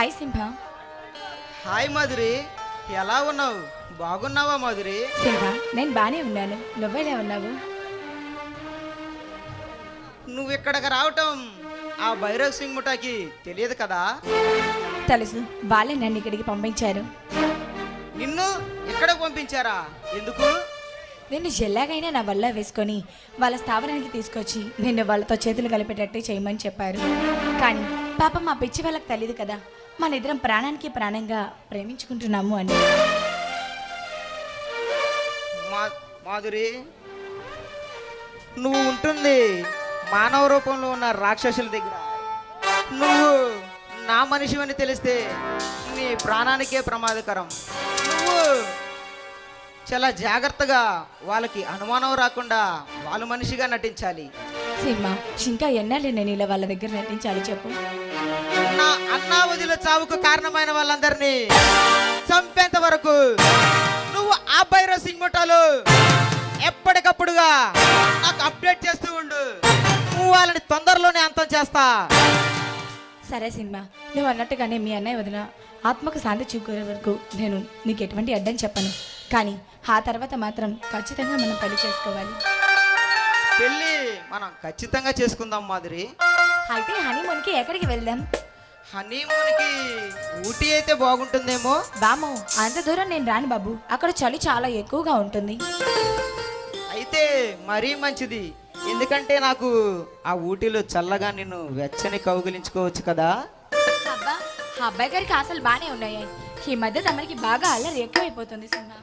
Hi సింహ. Hi Madhuri, ఎలా ఉన్నావు? బాగున్నావా మాధురి? సింహ, నేను బానే ఉన్నాను. నువ్వెలా ఉన్నావు? నువ్వు ఇక్కడికి రావటం ఆ భైరవ్ సింగ్ ముఠాకి తెలియదు కదా? తెలుసు, వాళ్ళే నన్ను ఇక్కడికి పంపించారు. నిన్ను ఇక్కడికి పంపించారా? ఎందుకు? నిన్ను ఎలాగైనా నా వల్ల వేసుకొని వాళ్ళ స్థావరానికి తీసుకొచ్చి నిన్ను వాళ్ళతో చేతులు కలిపేటట్టు చేయమని చెప్పారు. కానీ పాపం మా పిచ్చి వాళ్ళకి తెలియదు కదా, మన ఇద్దరం ప్రాణానికి ప్రాణంగా ప్రేమించుకుంటున్నాము అని. మాధురి, నువ్వు ఉంటుంది మానవ రూపంలో ఉన్న రాక్షసుల దగ్గర. నువ్వు నా మనిషి అని తెలిస్తే నీ ప్రాణానికే ప్రమాదకరం. నువ్వు చాలా జాగ్రత్తగా వాళ్ళకి అనుమానం రాకుండా వాళ్ళ మనిషిగా నటించాలి. సింహ, ఇంకా ఎన్నాళ్ళు నేను ఇలా వాళ్ళ దగ్గర నటించాలి చెప్పు? నా అన్నావధిల చావుకు కారణమైన వాళ్ళందరినీ చంపేంత వరకు నువ్వు ఆ భైరవ్ సింగ్ ముఠాలు ఎప్పటికప్పుడుగా నాకు అప్డేట్ చేస్తూ ఉండు. నువ్వు వాళ్ళని తొందరలోనే అంతం చేస్తా. సరే సింహ, నువ్వు అన్నట్టుగానే మీ అన్నయ్య వదిన ఆత్మకు శాంతి చూకునే వరకు నేను నీకు ఎటువంటి అడ్డం చెప్పను. కానీ ఆ తర్వాత మాత్రం ఖచ్చితంగా మనం పెళ్లి చేసుకోవాలి. పెళ్ళి మనం ఖచ్చితంగా చేసుకుందాం మాధురి. అయితే హనీమూన్కి ఎక్కడికి వెళ్దాం? హనీమూన్కి ఊటీ అయితే బాగుంటుందేమో. బాము, అంత దూరం నేను రాను బాబు, అక్కడ చలి చాలా ఎక్కువగా ఉంటుంది. అయితే మరీ మంచిది, ఎందుకంటే నాకు ఆ ఊటీలో చల్లగా నిన్ను వెచ్చని కౌగిలించుకోవచ్చు కదా. అబ్బా, ఆ అబ్బాయి గారికి ఆశలు బాగానే ఉన్నాయి. ఈ మధ్య తమరికి బాగా అల్లరి ఎక్కువైపోతుంది సింహ.